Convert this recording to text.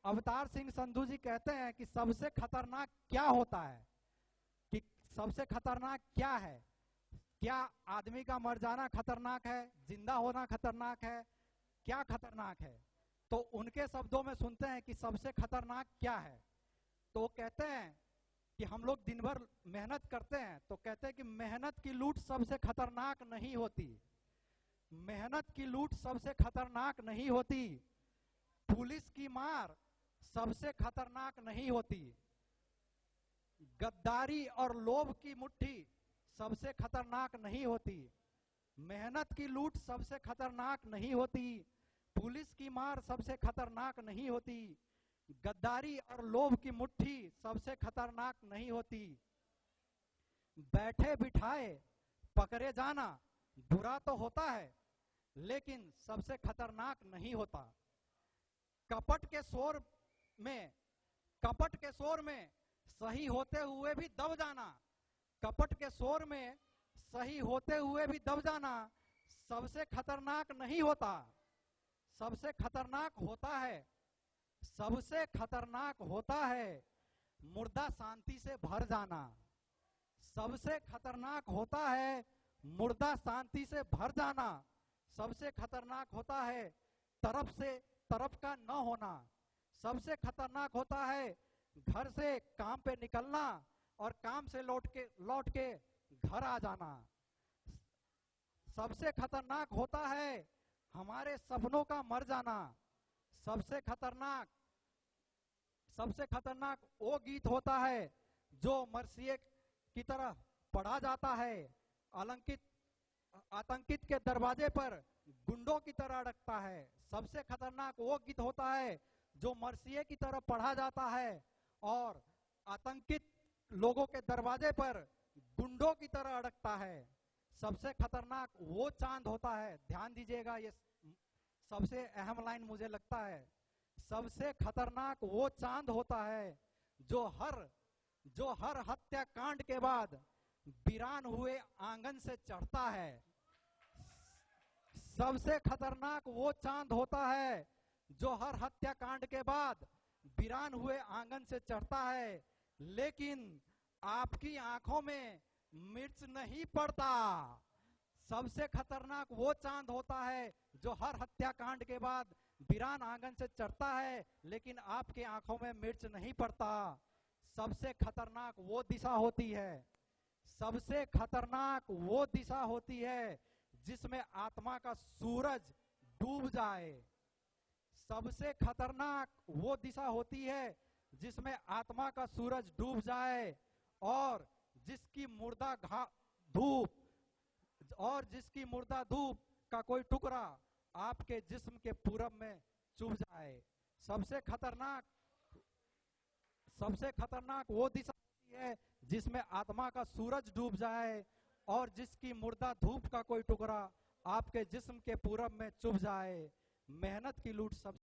अवतार सिंह संधू जी कहते हैं कि सबसे खतरनाक क्या होता है, कि सबसे खतरनाक क्या है, क्या आदमी का मर जाना खतरनाक है, जिंदा होना खतरनाक है, क्या खतरनाक है। तो उनके शब्दों में सुनते हैं कि सबसे खतरनाक क्या है। तो वो कहते हैं कि हम लोग दिन भर मेहनत करते हैं, तो कहते हैं कि मेहनत की लूट सबसे खतरनाक नहीं होती, मेहनत की लूट सबसे खतरनाक नहीं होती, पुलिस की मार सबसे खतरनाक नहीं होती, गद्दारी और लोभ की मुट्ठी सबसे खतरनाक नहीं होती, मेहनत की लूट सबसे खतरनाक नहीं होती, पुलिस की मार सबसे खतरनाक नहीं होती, गद्दारी और लोभ की मुट्ठी सबसे खतरनाक नहीं होती, बैठे बिठाए पकड़े जाना बुरा तो होता है लेकिन सबसे खतरनाक नहीं होता, कपट के शोर में, कपट के शोर में सही होते हुए भी दब जाना, कपट के शोर में सही होते हुए भी दब जाना सबसे खतरनाक नहीं होता, सबसे खतरनाक होता है, सबसे खतरनाक होता है मुर्दा शांति से भर जाना, सबसे खतरनाक होता है मुर्दा शांति से भर जाना, सबसे खतरनाक होता है तरफ से तरफ का न होना, सबसे खतरनाक होता है घर से काम पे निकलना और काम से लौट के घर आ जाना, सबसे खतरनाक होता है हमारे सपनों का मर जाना, सबसे खतरनाक वो गीत होता है जो मरसिए की तरह पढ़ा जाता है, आतंकित के दरवाजे पर गुंडों की तरह अड़कता है, सबसे खतरनाक वो गीत होता है जो मरसिए की तरह पढ़ा जाता है और आतंकित लोगों के दरवाजे पर गुंडों की तरह अड़कता है, सबसे खतरनाक वो चांद होता है, ध्यान दीजिएगा ये सबसे अहम लाइन मुझे लगता है, सबसे खतरनाक वो चांद होता है जो हर हत्याकांड के बाद वीरान हुए आंगन से चढ़ता है, सबसे खतरनाक वो चांद होता है जो हर हत्याकांड के बाद वीरान हुए आंगन से चढ़ता है, लेकिन आपकी आंखों में मिर्च नहीं पड़ता, सबसे खतरनाक वो चांद होता है जो हर हत्याकांड के बाद वीरान आंगन से चढ़ता है लेकिन आपके आंखों में मिर्च नहीं पड़ता, सबसे खतरनाक वो दिशा होती है, सबसे खतरनाक वो दिशा होती है जिसमें आत्मा का सूरज डूब जाए, सबसे खतरनाक वो दिशा होती है जिसमें आत्मा का सूरज डूब जाए और जिसकी मुर्दा धूप का कोई टुकड़ा आपके जिस्म के पूरब में चुभ जाए, सबसे खतरनाक वो दिशा होती है जिसमें आत्मा का सूरज डूब जाए और जिसकी मुर्दा धूप का कोई टुकड़ा आपके जिस्म के पूरब में चुभ जाए, मेहनत की लूट सब